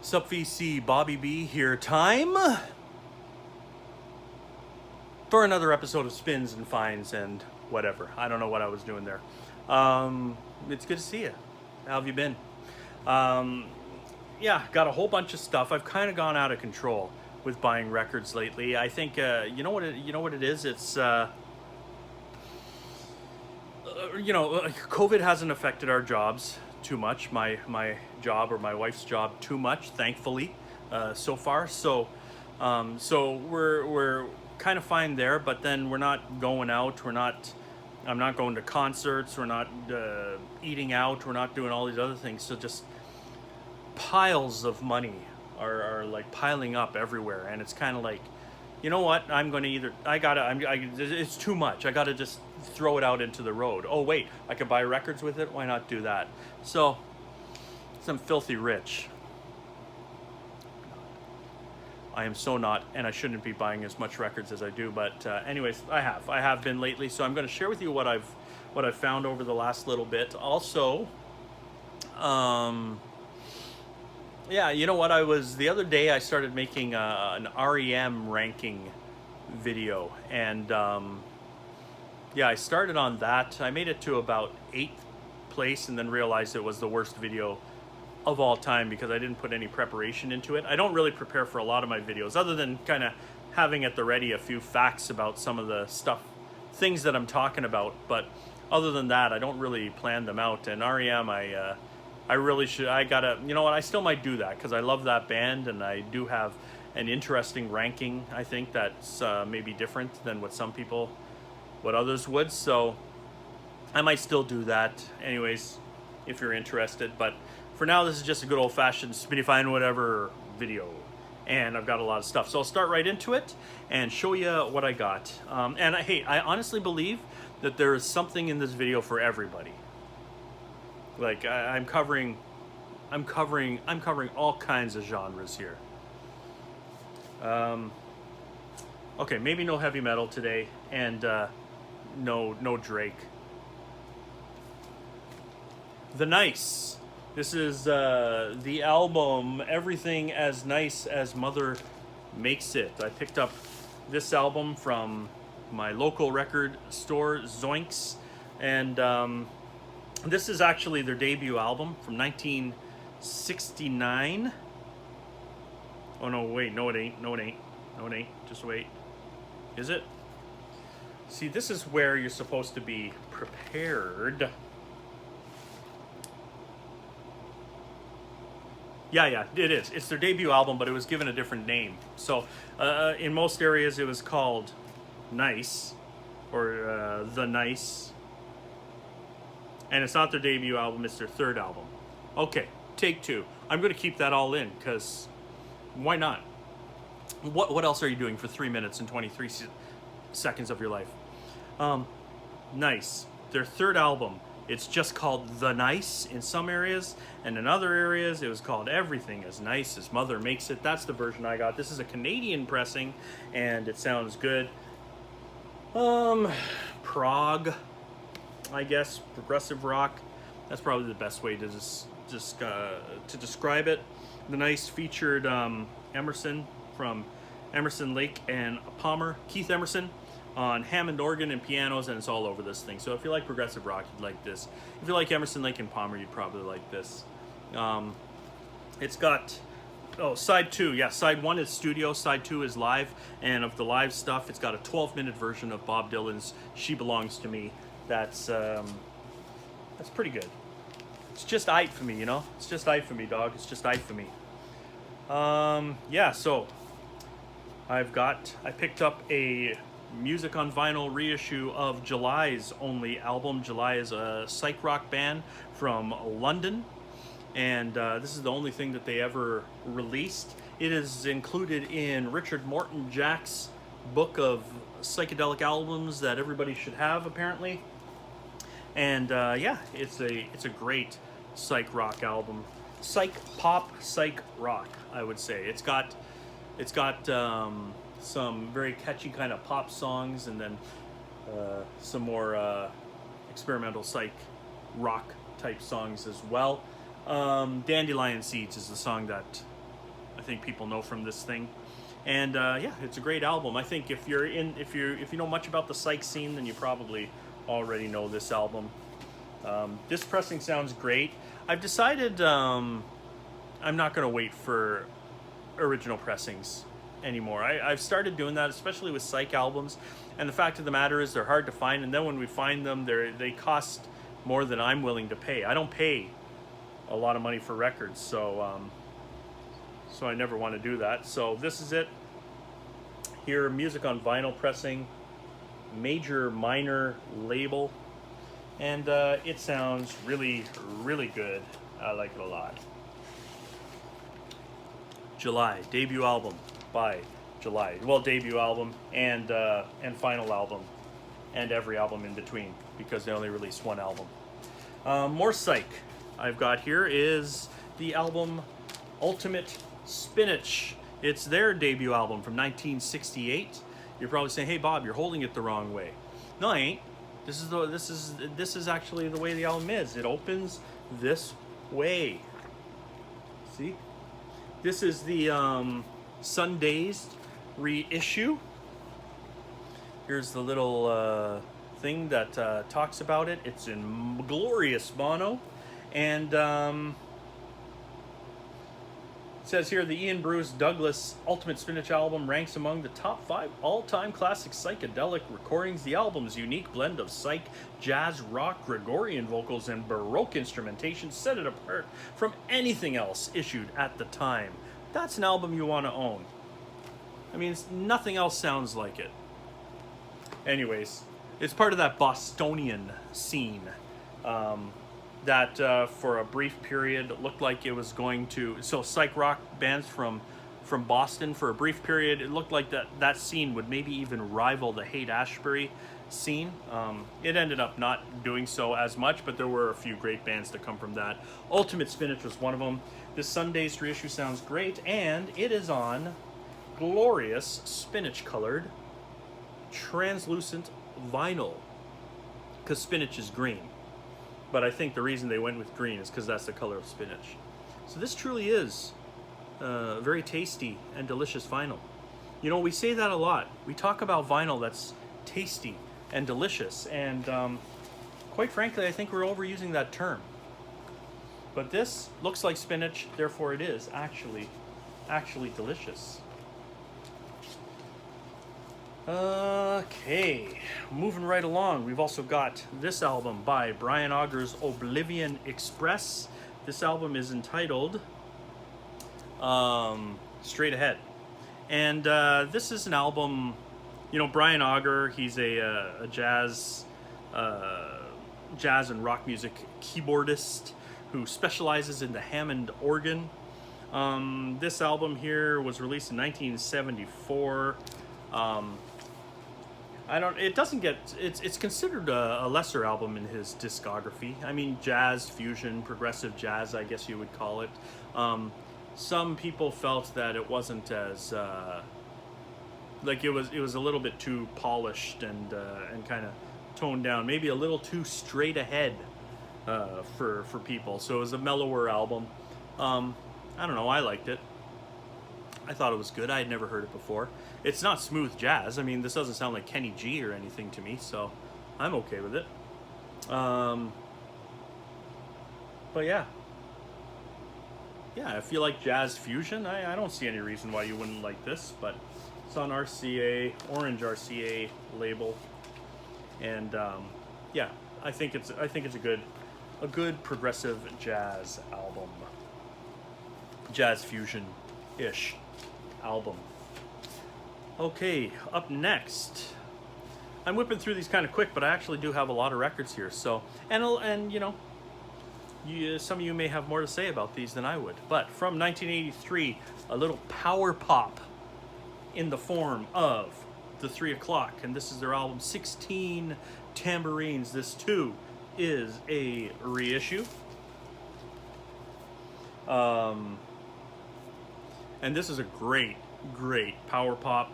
Siouxsie, Bobby B here. Time for another episode of Spins and Finds and whatever. I don't know what I was doing there. It's good to see you. How have you been? Yeah, got a whole bunch of stuff. I've kind of gone out of control with buying records lately. I think you know what it is. It's COVID hasn't affected our jobs too much. My job or my wife's job too much, thankfully, so far. So we're kind of fine there. But then we're not going out. I'm not going to concerts. We're not eating out. We're not doing all these other things. So just piles of money are like piling up everywhere, and it's kind of like, you know what? I'm going to it's too much. I got to just throw it out into the road. Oh wait, I could buy records with it. Why not do that? So, I'm filthy rich. I am so not, and I shouldn't be buying as much records as I do. But anyways, I have been lately. So I'm going to share with you what I've found over the last little bit. Also, yeah, you know what? The other day I started making an REM ranking video, and yeah, I started on that. I made it to about 8th place, and then realized it was the worst video of all time because I didn't put any preparation into it. I don't really prepare for a lot of my videos, other than kind of having at the ready a few facts about some of the things that I'm talking about. But other than that, I don't really plan them out. And REM, I really should. You know what? I still might do that because I love that band, and I do have an interesting ranking. I think that's maybe different than what others would. So I might still do that. Anyways, if you're interested. But for now, this is just a good old-fashioned spinifying whatever video, and I've got a lot of stuff. So I'll start right into it and show you what I got. I honestly believe that there is something in this video for everybody. Like I'm covering all kinds of genres here. Okay, maybe no heavy metal today, and no Drake. The Nice. This is the album Everything as Nice as Mother Makes It. I picked up this album from my local record store, Zoinks, and this is actually their debut album from 1969. Oh no, wait, no it ain't. Just wait. Is it? See, this is where you're supposed to be prepared. Yeah, it is. It's their debut album, but it was given a different name. So, in most areas, it was called Nice, or The Nice. And it's not their debut album, it's their third album. Okay, take 2. I'm going to keep that all in, because why not? What else are you doing for 3 minutes and 23 seconds of your life? Nice. Their third album. It's just called The Nice in some areas, and in other areas it was called Everything as Nice as Mother Makes It. That's the version I got. This is a Canadian pressing, and it sounds good. Prog, I guess, progressive rock. That's probably the best way to to describe it. The Nice featured Emerson from Emerson, Lake and Palmer, Keith Emerson, on Hammond organ and pianos, and it's all over this thing. So if you like progressive rock, you'd like this. If you like Emerson, Lake and Palmer, you'd probably like this. It's got side 2. Yeah, side 1 is studio, side 2 is live. And of the live stuff, it's got a 12-minute version of Bob Dylan's "She Belongs to Me." That's pretty good. It's just aight for me, you know. It's just aight for me, dog. It's just aight for me. Yeah. So I picked up a music on vinyl reissue of July's only album. July is a psych rock band from London, and this is the only thing that they ever released. It is included in Richard Morton Jack's book of psychedelic albums that everybody should have, apparently. And yeah, it's a great psych rock album. Psych pop, psych rock, I would say. It's got some very catchy kind of pop songs, and then some more experimental psych rock type songs as well. Dandelion Seeds is the song that I think people know from this thing. And yeah, it's a great album. I think if you know much about the psych scene, then you probably already know this album. This pressing sounds great. I've decided I'm not going to wait for original pressings anymore. I've started doing that, especially with psych albums. And the fact of the matter is they're hard to find. And then when we find them, they cost more than I'm willing to pay. I don't pay a lot of money for records, so I never want to do that. So this is it. Here, music on vinyl pressing, major minor label, and it sounds really, really good. I like it a lot. July, debut album by July. Well, debut album and final album, and every album in between, because they only released one album. More psych I've got here is the album Ultimate Spinach. It's their debut album from 1968. You're probably saying, "Hey Bob, you're holding it the wrong way." No, I ain't. This is actually the way the album is. It opens this way. See? This is the Sundazed reissue. Here's the little thing that talks about it. It's in glorious mono, and it says here, the Ian Bruce Douglas Ultimate Spinach album ranks among the top 5 all-time classic psychedelic recordings. The album's unique blend of psych, jazz, rock, Gregorian vocals, and Baroque instrumentation set it apart from anything else issued at the time. That's an album you want to own. I mean, nothing else sounds like it. Anyways, it's part of that Bostonian scene. That for a brief period looked like it was going to, so psych rock bands from Boston, for a brief period it looked like that scene would maybe even rival the Haight-Ashbury scene. It ended up not doing so as much, but there were a few great bands to come from that. Ultimate Spinach was one of them. This Sundazed reissue sounds great, and it is on glorious spinach colored translucent vinyl, because spinach is green. But I think the reason they went with green is because that's the color of spinach. So this truly is very tasty and delicious vinyl. You know, we say that a lot. We talk about vinyl that's tasty and delicious, and quite frankly, I think we're overusing that term. But this looks like spinach, therefore it is actually delicious. Okay, moving right along, we've also got this album by Brian Auger's Oblivion Express. This album is entitled Straight Ahead. And this is an album, you know, Brian Auger, he's a jazz and rock music keyboardist who specializes in the Hammond organ. This album here was released in 1974. It's considered a lesser album in his discography. I mean, jazz, fusion, progressive jazz, I guess you would call it. Some people felt that it wasn't as, like it was a little bit too polished and kind of toned down, maybe a little too straight ahead for people. So it was a mellower album. I don't know, I liked it. I thought it was good. I had never heard it before. It's not smooth jazz. I mean, this doesn't sound like Kenny G or anything to me, so I'm okay with it. But yeah. Yeah, if you like jazz fusion, I don't see any reason why you wouldn't like this, but it's on RCA, Orange RCA label. And yeah, I think it's a good progressive jazz album. Jazz fusion-ish album. Okay, up next, I'm whipping through these kind of quick, but I actually do have a lot of records here. So, and you know, some of you may have more to say about these than I would. But from 1983, a little power pop in the form of the 3 O'Clock, and this is their album 16 Tambourines. This too is a reissue. And this is a great power pop,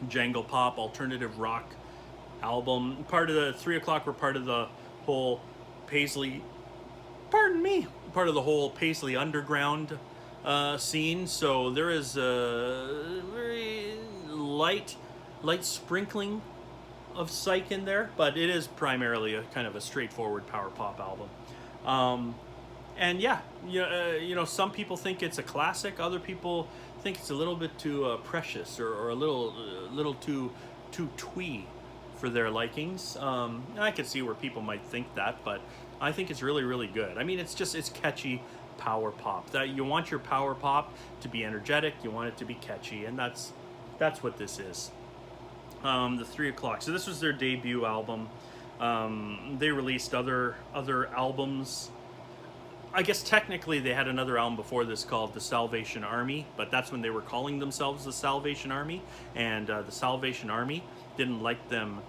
jangle pop, alternative rock album. Part of the 3 O'Clock were part of the whole Paisley, part of the whole Paisley Underground scene, so there is a very light sprinkling of psych in there, but it is primarily a kind of a straightforward power pop album. And yeah, some people think it's a classic. Other people think it's a little bit too precious, or a little too twee for their likings. I can see where people might think that, but I think it's really, really good. I mean, it's catchy power pop. That you want your power pop to be energetic, you want it to be catchy, and that's what this is. The 3 o'clock. So this was their debut album. They released other albums. I guess technically they had another album before this called The Salvation Army, but that's when they were calling themselves The Salvation Army, and The Salvation Army didn't like them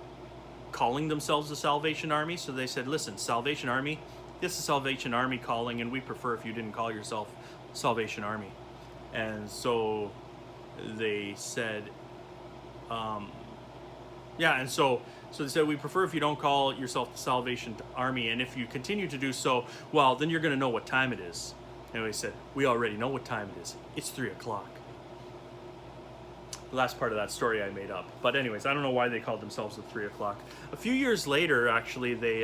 calling themselves The Salvation Army, so they said, listen, Salvation Army, this is Salvation Army calling, and we prefer if you didn't call yourself Salvation Army. And so they said, so they said, we prefer if you don't call yourself the Salvation Army, and if you continue to do so, well, then you're going to know what time it is. And we said, we already know what time it is. It's 3 o'clock. The last part of that story I made up. But anyways, I don't know why they called themselves the 3 o'clock. A few years later, actually, they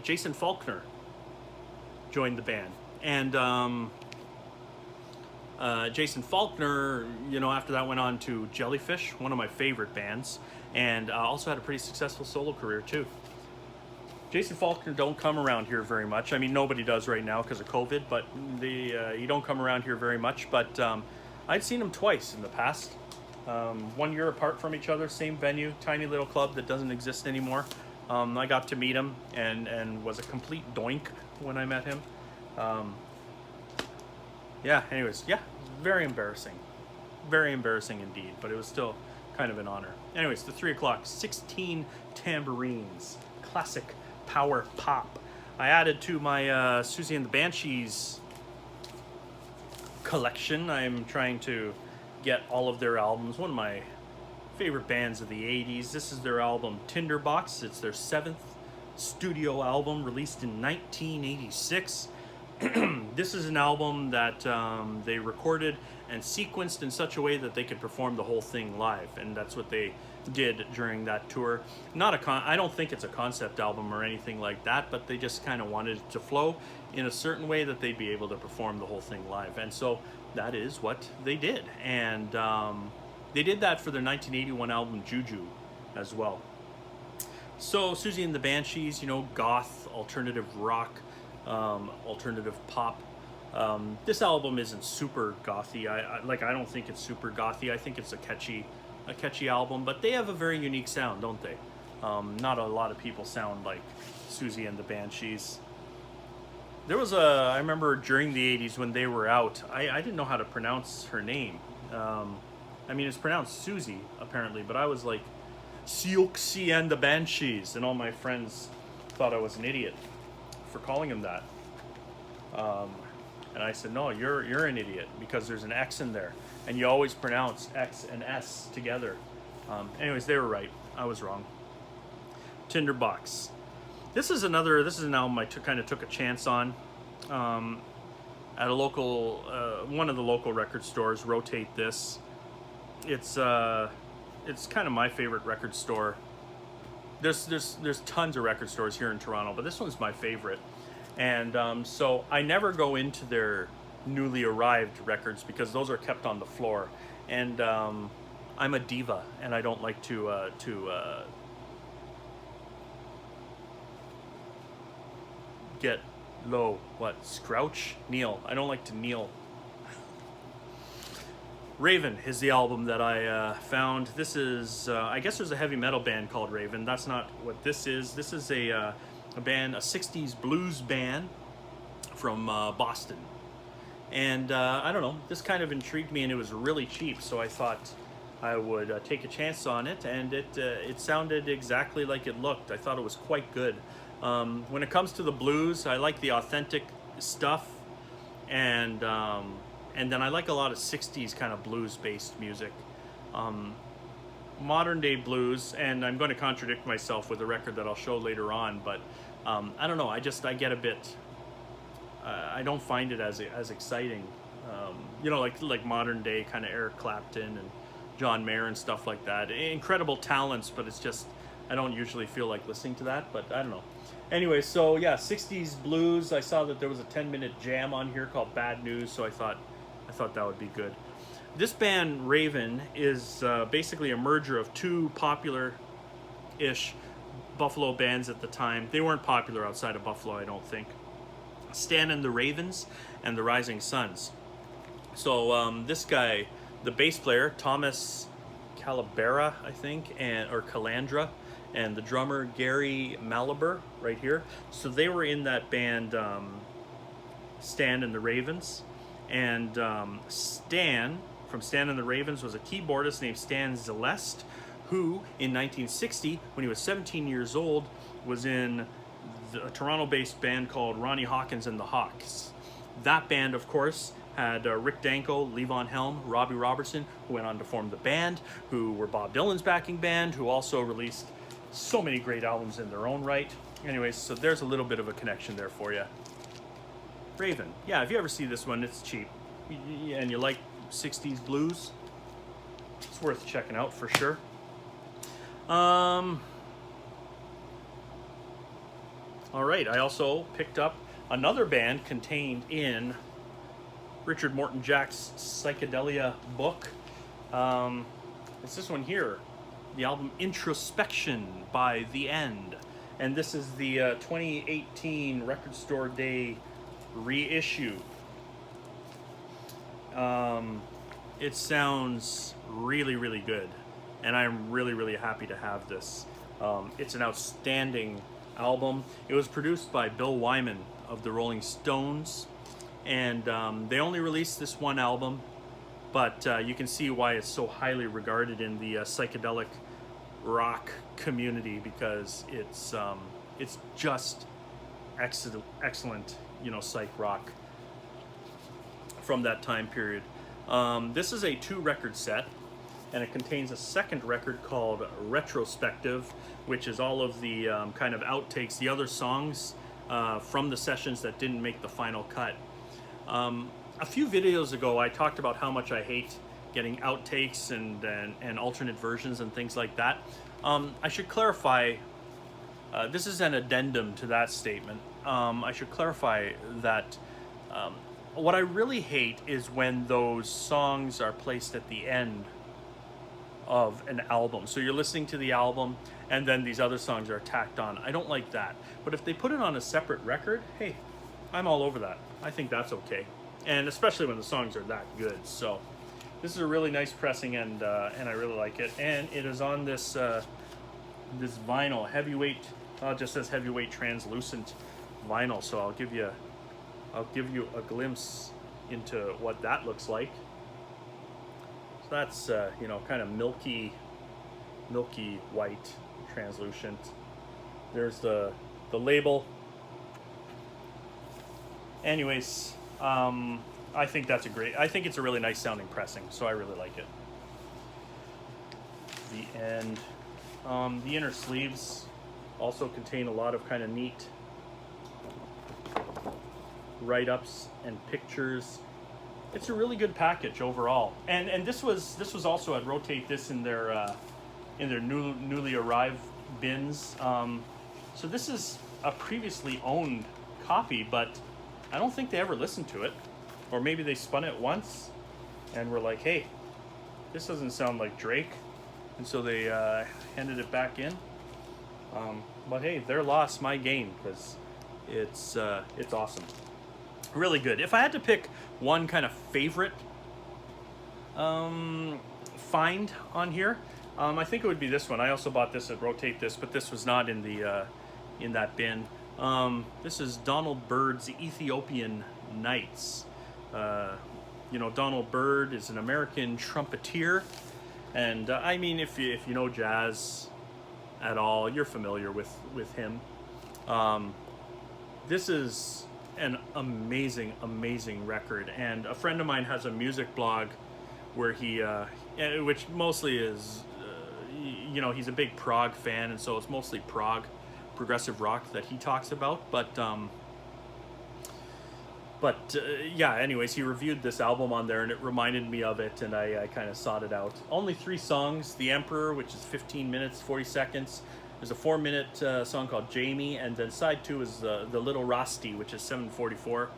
Jason Faulkner joined the band. And Jason Faulkner, after that went on to Jellyfish, one of my favorite bands, and also had a pretty successful solo career too. Jason Faulkner don't come around here very much. I mean, nobody does right now because of COVID, but you don't come around here very much. But I'd seen him twice in the past. 1 year apart from each other, same venue, tiny little club that doesn't exist anymore. I got to meet him and was a complete doink when I met him. Anyways, very embarrassing indeed, but it was still kind of an honor. Anyways, the 3 o'clock, 16 tambourines, classic power pop. I added to my Siouxsie and the Banshees collection. I'm trying to get all of their albums. One of my favorite bands of the 80s. This is their album Tinderbox. It's their 7th studio album, released in 1986. This is an album that they recorded and sequenced in such a way that they could perform the whole thing live, and that's what they did during that tour. I don't think it's a concept album or anything like that, but they just kind of wanted it to flow in a certain way that they'd be able to perform the whole thing live, and so that is what they did. And they did that for their 1981 album Juju as well. So Siouxsie and the Banshees, goth, alternative rock, alternative pop. This album isn't super gothy. I don't think it's super gothy. I think it's a catchy album, but they have a very unique sound, don't they? Not a lot of people sound like Siouxsie and the Banshees. There was I remember during the 80s when they were out, I didn't know how to pronounce her name. I mean, it's pronounced Siouxsie, apparently, but I was like, Siouxsie and the Banshees, and all my friends thought I was an idiot for calling him that. And I said, no, you're an idiot, because there's an X in there, and you always pronounce X and S together. Anyways, they were right. I was wrong. Tinderbox. This is an album I kind of took a chance on. At a local, one of the local record stores rotate this. It's kind of my favorite record store. There's tons of record stores here in Toronto, but this one's my favorite. And so I never go into their newly arrived records because those are kept on the floor. And I'm a diva, and I don't like to get low. Scrouch? Kneel. I don't like to kneel. Raven is the album that I found. This is, I guess there's a heavy metal band called Raven. That's not what this is. This is a band, a 60s blues band from Boston. And I don't know, this kind of intrigued me, and it was really cheap, so I thought I would take a chance on it, and it sounded exactly like it looked. I thought it was quite good. When it comes to the blues, I like the authentic stuff, and then I like a lot of 60s kind of blues-based music. Modern day blues, and I'm going to contradict myself with a record that I'll show later on, but I don't know, I get a bit I don't find it as exciting. You know, like modern day kind of Eric Clapton and John Mayer and stuff like that. Incredible talents, but it's just I don't usually feel like listening to that. But I don't know. Anyway, so yeah, 60s blues. I saw that there was a 10-minute jam on here called Bad News, so I thought that would be good. This band Raven is basically a merger of two popular-ish Buffalo bands at the time. They weren't popular outside of Buffalo, I don't think. Stan and the Ravens and the Rising Suns. So this guy, the bass player, Thomas Calabera, I think, or Calandra, and the drummer, Gary Malaber, right here. So they were in that band, Stan and the Ravens. And Stan, from Stan and the Ravens, was a keyboardist named Stan Zelest, who, in 1960, when he was 17 years old, was in a Toronto-based band called Ronnie Hawkins and the Hawks. That band, of course, had Rick Danko, Levon Helm, Robbie Robertson, who went on to form the band, who were Bob Dylan's backing band, who also released so many great albums in their own right. Anyways, so there's a little bit of a connection there for you. Raven. Yeah, if you ever see this one, it's cheap. And you like 60s blues, it's worth checking out for sure. All right, I also picked up another band contained in Richard Morton Jack's Psychedelia book. It's this one here, the album Introspection by The End. And this is the 2018 Record Store Day reissue. It sounds really, really good. And I'm really, really happy to have this. It's an outstanding album. It was produced by Bill Wyman of the Rolling Stones. And they only released this one album, but you can see why it's so highly regarded in the psychedelic rock community, because it's just excellent, you know, psych rock from that time period. This is a 2-record set, and it contains a second record called Retrospective, which is all of the kind of outtakes, the other songs from the sessions that didn't make the final cut. A few videos ago, I talked about how much I hate getting outtakes and alternate versions and things like that. I should clarify, this is an addendum to that statement. I should clarify that what I really hate is when those songs are placed at the end of an album. So you're listening to the album and then these other songs are tacked on. I don't like that. But if they put it on a separate record, hey, I'm all over that. I think that's okay. And especially when the songs are that good. So this is a really nice pressing, and I really like it. And it is on this this vinyl, heavyweight. It just says heavyweight translucent vinyl. So I'll give you a glimpse into what that looks like. So that's you know, kind of milky white, translucent. There's the label. Anyways, I think that's I think it's a really nice sounding pressing, so I really like it. The end. The inner sleeves also contain a lot of kind of neat write-ups and pictures. It's a really good package overall. And this was also, I'd rotate this in their newly arrived bins. So this is a previously owned copy, but I don't think they ever listened to it. Or maybe they spun it once and were like, hey, this doesn't sound like Drake. And so they handed it back in. But hey, their loss, my gain, because it's awesome. Really good. If I had to pick one kind of favorite find on here, I think it would be this one. I also bought this at Rotate This, but this was not in the in that bin. This is Donald Byrd's Ethiopian Nights. You know, Donald Byrd is an American trumpeter, and I mean, if you know jazz at all, you're familiar with him. This is an amazing record, and a friend of mine has a music blog where he, which mostly is, you know, he's a big prog fan, and so it's mostly prog, progressive rock that he talks about. But But yeah, anyways, he reviewed this album on there and it reminded me of it, and I kind of sought it out. Only 3 songs: The Emperor, which is 15 minutes, 40 seconds. There's a 4-minute song called Jamie, and then side 2 is The Little Rusty, which is 44.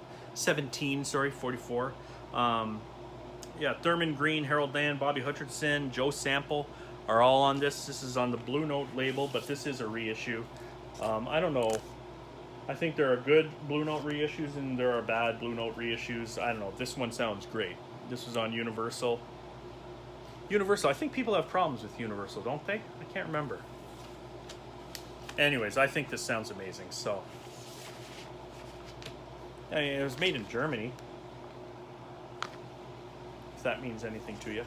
Yeah, Thurman Green, Harold Land, Bobby Hutcherson, Joe Sample are all on this. This is on the Blue Note label, but this is a reissue. I don't know. I think there are good Blue Note reissues and there are bad Blue Note reissues. I don't know. This one sounds great. This was on Universal. Universal. I think people have problems with Universal, don't they? I can't remember. Anyways, I think this sounds amazing. So, I mean, it was made in Germany. If that means anything to you.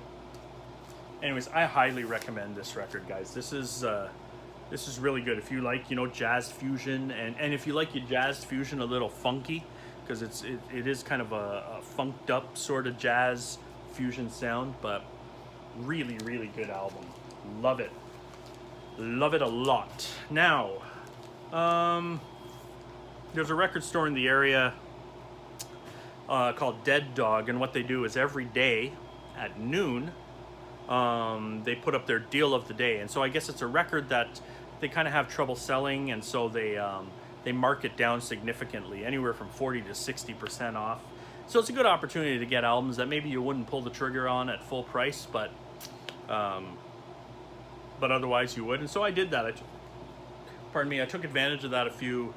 Anyways, I highly recommend this record, guys. This is really good if you like, you know, jazz fusion, and if you like your jazz fusion a little funky, because it is kind of a funked up sort of jazz fusion sound, but really, really good album. Love it a lot. Now, there's a record store in the area called Dead Dog, and what they do is every day at noon they put up their deal of the day, and so I guess it's a record that they kind of have trouble selling, and so they mark it down significantly, anywhere from 40 to 60% off. So it's a good opportunity to get albums that maybe you wouldn't pull the trigger on at full price, but otherwise you would. And so I did that. I took advantage of that a few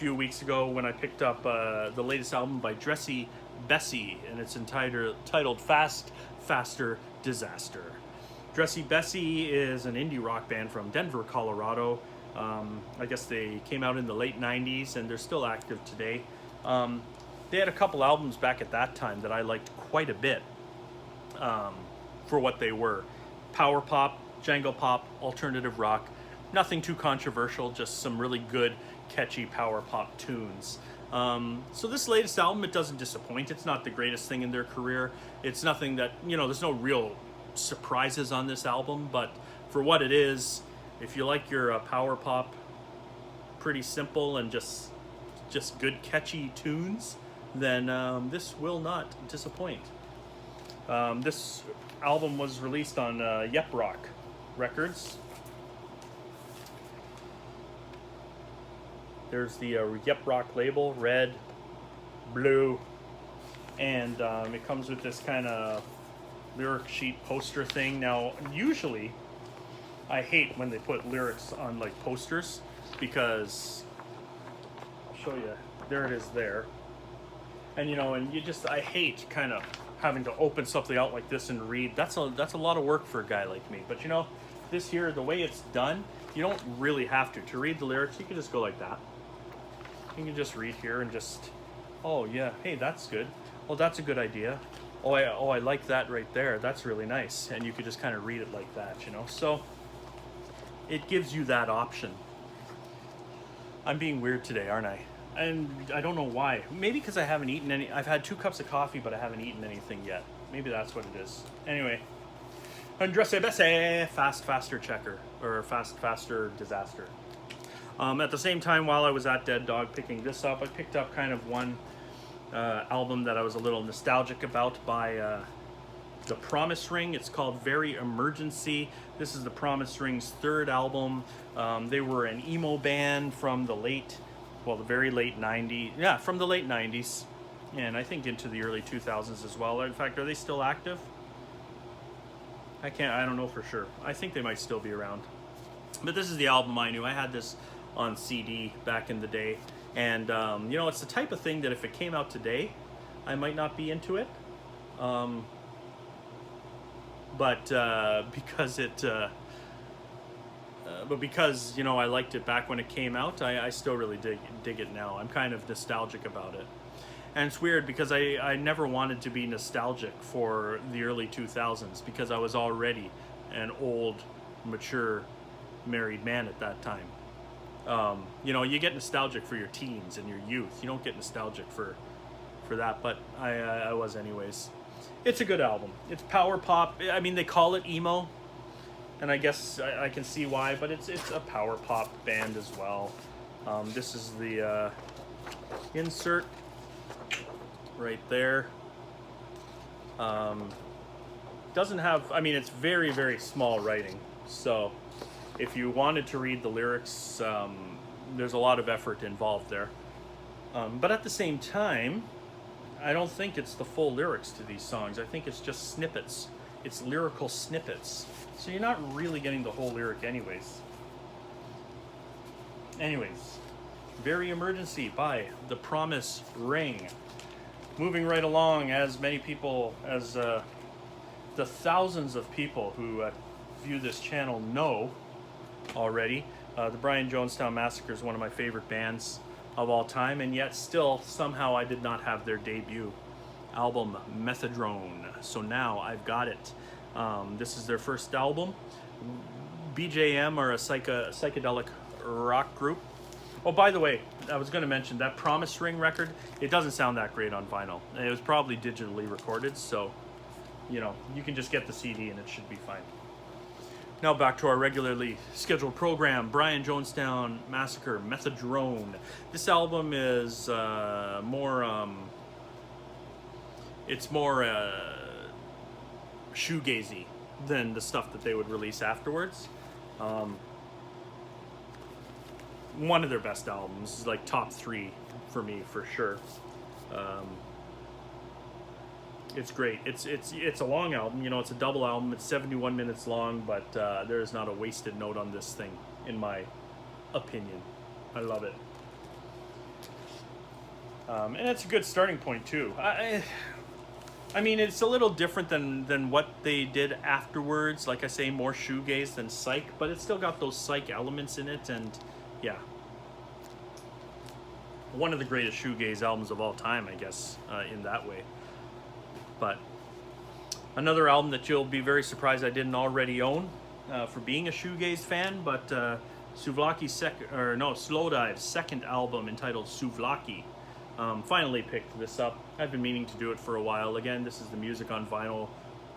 weeks ago when I picked up the latest album by Dressy, Bessy, and it's titled Fast, Faster, Disaster. Dressy Bessy is an indie rock band from Denver, Colorado. I guess they came out in the late 90s and they're still active today. They had a couple albums back at that time that I liked quite a bit for what they were. Power pop, jangle pop, alternative rock. Nothing too controversial, just some really good, catchy power pop tunes. So this latest album, it doesn't disappoint. It's not the greatest thing in their career. It's nothing that, you know, there's no real surprises on this album, but for what it is, if you like your power pop, pretty simple and just good catchy tunes, then this will not disappoint. This album was released on Yep Rock Records. There's the Yep Rock label, red, blue, and it comes with this kind of lyric sheet poster thing. Now, usually, I hate when they put lyrics on like posters, because I'll show you. There it is there. And you know, and I hate kind of having to open something out like this and read. That's a lot of work for a guy like me. But you know, this here, the way it's done, you don't really have to read the lyrics. You can just go like that. You can just read here and just, oh yeah, hey, that's good. Oh, that's a good idea. Oh, I like that right there. That's really nice. And you could just kind of read it like that, you know. So it gives you that option. I'm being weird today, aren't I? And I don't know why. Maybe because I haven't eaten any. I've had 2 cups of coffee, but I haven't eaten anything yet. Maybe that's what it is. Anyway, Dressy Bessy, Fast, Faster Checker, or Fast, Faster Disaster. At the same time, while I was at Dead Dog picking this up, I picked up kind of one album that I was a little nostalgic about by The Promise Ring. It's called Very Emergency. This is The Promise Ring's 3rd album. They were an emo band from the very late 90s. Yeah, from the late 90s. And I think into the early 2000s as well. In fact, are they still active? I don't know for sure. I think they might still be around. But this is the album I knew. I had this on CD back in the day. And, you know, it's the type of thing that if it came out today, I might not be into it. But because, you know, I liked it back when it came out, I still really dig it now. I'm kind of nostalgic about it. And it's weird because I never wanted to be nostalgic for the early 2000s because I was already an old, mature, married man at that time. You know, you get nostalgic for your teens and your youth. You don't get nostalgic for that, but I was anyways. It's a good album. It's power pop. I mean, they call it emo, and I guess I can see why, but it's a power pop band as well. This is the insert. right there. Doesn't have, I mean, it's very, very small writing. So if you wanted to read the lyrics, there's a lot of effort involved there. But at the same time, I don't think it's the full lyrics to these songs. I think it's just snippets. It's lyrical snippets. So you're not really getting the whole lyric anyways. Anyways, Very Emergency by The Promise Ring. Moving right along, as many people, as the thousands of people who view this channel know already, the Brian Jonestown Massacre is one of my favorite bands of all time, and yet still somehow I did not have their debut album, Methadrone. So now I've got it. This is their first album. BJM are a psychedelic rock group. Oh, by the way, I was going to mention that Promise Ring record, it doesn't sound that great on vinyl. It was probably digitally recorded, so, you know, you can just get the CD and it should be fine. Now back to our regularly scheduled program, Brian Jonestown Massacre, Methadrone. This album is it's more shoegazy than the stuff that they would release afterwards. One of their best albums, like top 3 for me for sure. It's great. It's a long album. You know, it's a double album. It's 71 minutes long, but there is not a wasted note on this thing, in my opinion. I love it. And it's a good starting point too. I mean, it's a little different than what they did afterwards. Like I say, more shoegaze than psych, but it's still got those psych elements in it, and yeah. One of the greatest shoegaze albums of all time, I guess, in that way. But another album that you'll be very surprised I didn't already own for being a shoegaze fan, but Slowdive's second album entitled Souvlaki. Finally picked this up. I've been meaning to do it for a while. Again, this is the Music on Vinyl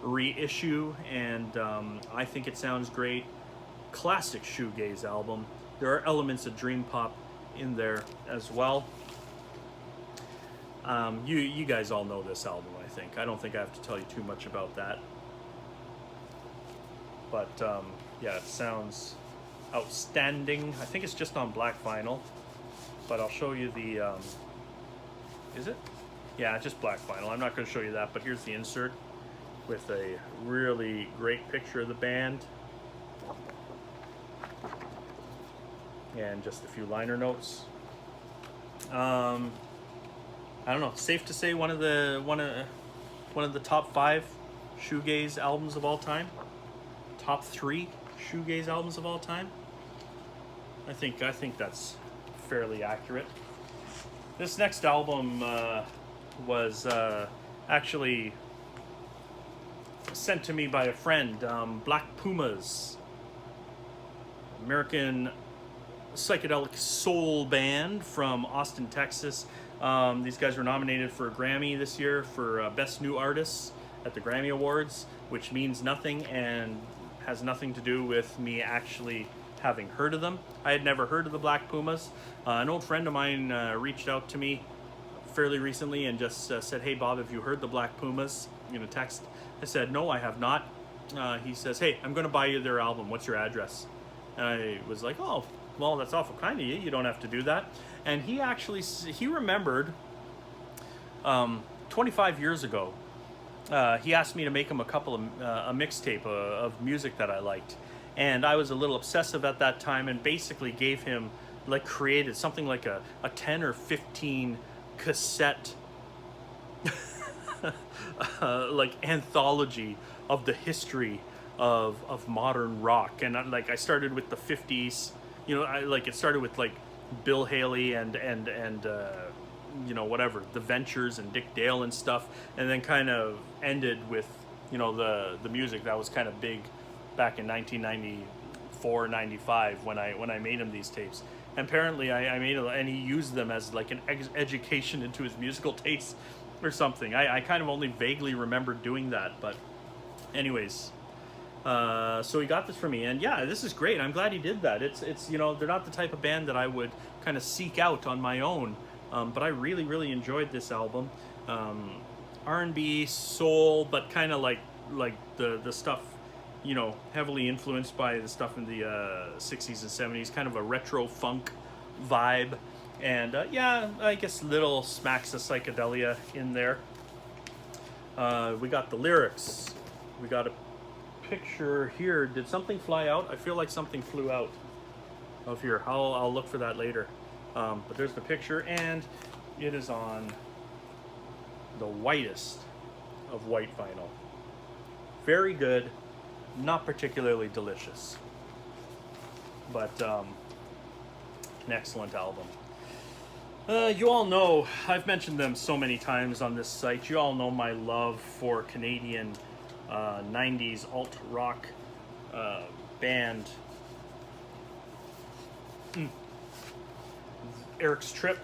reissue, and I think it sounds great. Classic shoegaze album. There are elements of dream pop in there as well. You guys all know this album, I think. I don't think I have to tell you too much about that. But yeah, it sounds outstanding. I think it's just on black vinyl, but I'll show you the is it? Yeah, just black vinyl. I'm not going to show you that, but here's the insert with a really great picture of the band and just a few liner notes. I don't know. Safe to say one of the top 5 shoegaze albums of all time. Top 3 shoegaze albums of all time. I think that's fairly accurate. This next album was actually sent to me by a friend. Black Pumas, American psychedelic soul band from Austin, Texas. These guys were nominated for a Grammy this year for Best New Artists at the Grammy Awards, which means nothing and has nothing to do with me actually having heard of them. I had never heard of the Black Pumas. An old friend of mine reached out to me fairly recently and just said, "Hey Bob, have you heard the Black Pumas?" in a text. I said, "No, I have not." He says, "Hey, I'm going to buy you their album. What's your address?" And I was like, "Oh, well, that's awful kind of you. You don't have to do that." And he remembered 25 years ago, he asked me to make him a mixtape of music that I liked. And I was a little obsessive at that time and basically gave him, created something like a 10 or 15 cassette anthology of the history of modern rock. And I started with the 50s. It started with Bill Haley and whatever, the Ventures and Dick Dale and stuff, and then kind of ended with the music that was kind of big back in 1994, 95 when I made him these tapes. And apparently I made it, and he used them as an education into his musical taste or something. I kind of only vaguely remember doing that, but anyways. So he got this for me, and yeah, this is great. I'm glad he did that. It's they're not the type of band that I would kind of seek out on my own, but I really, really enjoyed this album. R&B, soul, but kind of like the stuff, you know, heavily influenced by the stuff in the 60s and 70s, kind of a retro funk vibe. And yeah, I guess little smacks of psychedelia in there. We got the lyrics. We got a picture here. Did something fly out? I feel like something flew out of here. I'll look for that later. But there's the picture, and it is on the whitest of white vinyl. Very good, not particularly delicious, but an excellent album. You all know, I've mentioned them so many times on this site, you all know my love for Canadian 90s alt-rock band Eric's Trip.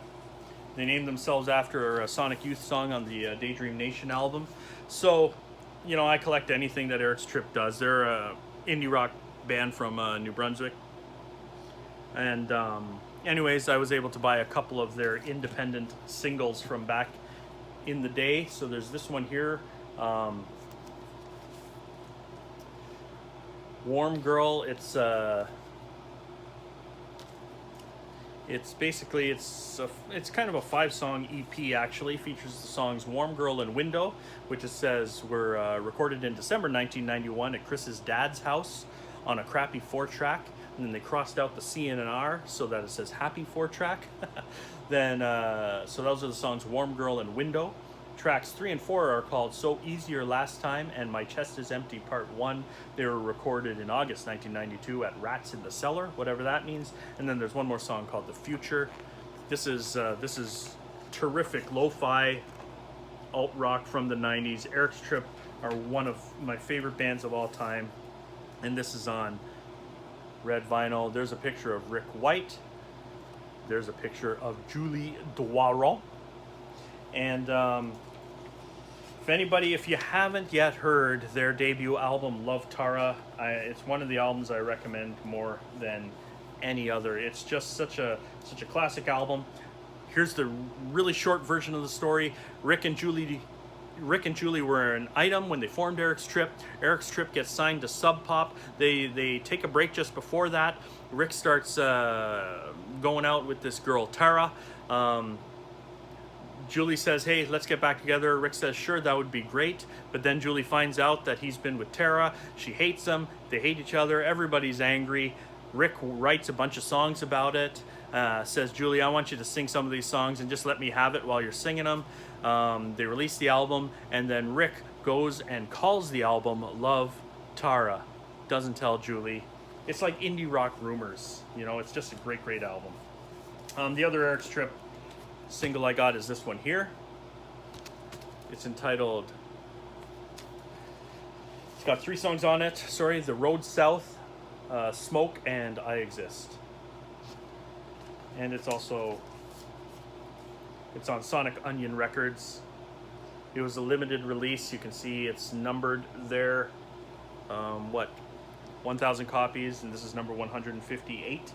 They named themselves after a Sonic Youth song on the Daydream Nation album. So, you know, I collect anything that Eric's Trip does. They're a indie rock band from New Brunswick. And anyways, I was able to buy a couple of their independent singles from back in the day. So there's this one here. Warm Girl. It's basically, it's kind of a 5-song EP actually. Features the songs Warm Girl and Window, which it says were recorded in December 1991 at Chris's dad's house on a crappy 4-track. And then they crossed out the C and an R so that it says happy 4-track. Then, so those are the songs Warm Girl and Window. Tracks 3 and 4 are called So Easier Last Time and My Chest Is Empty Part 1. They were recorded in August 1992 at Rats in the Cellar, whatever that means. And then there's one more song called The Future. This is terrific lo-fi alt-rock from the 90s. Eric's Trip are one of my favorite bands of all time. And this is on red vinyl. There's a picture of Rick White. There's a picture of Julie Doiron. And if you haven't yet heard their debut album, Love Tara, it's one of the albums I recommend more than any other. It's just such a classic album. Here's the really short version of the story. Rick and Julie were an item when they formed Eric's Trip. Eric's Trip gets signed to Sub Pop. They take a break just before that. Rick starts going out with this girl, Tara. Julie says, hey, let's get back together. Rick says, sure, that would be great. But then Julie finds out that he's been with Tara. She hates him. They hate each other. Everybody's angry. Rick writes a bunch of songs about it. Says, Julie, I want you to sing some of these songs and just let me have it while you're singing them. They release the album, and then Rick goes and calls the album Love Tara. Doesn't tell Julie. It's like indie rock rumors. You know, it's just a great, great album. The other Eric's Trip single I got is this one here. It's entitled, it's got 3 songs on it. Sorry, The Road South, Smoke, and I Exist. And it's also, it's on Sonic Unyon Records. It was a limited release. You can see it's numbered there. 1,000 copies, and this is number 158.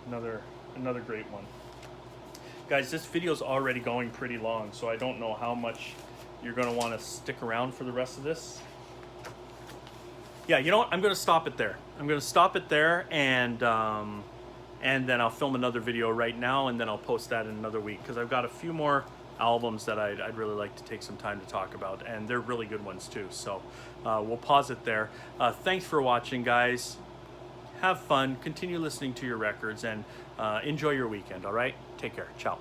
Another great one. Guys, this video is already going pretty long, so I don't know how much you're going to want to stick around for the rest of this. Yeah, you know what? I'm going to stop it there. I'm going to stop it there, and then I'll film another video right now, and then I'll post that in another week, because I've got a few more albums that I'd really like to take some time to talk about, and they're really good ones too. So we'll pause it there. Thanks for watching, guys. Have fun, continue listening to your records, and enjoy your weekend, all right? Take care. Ciao.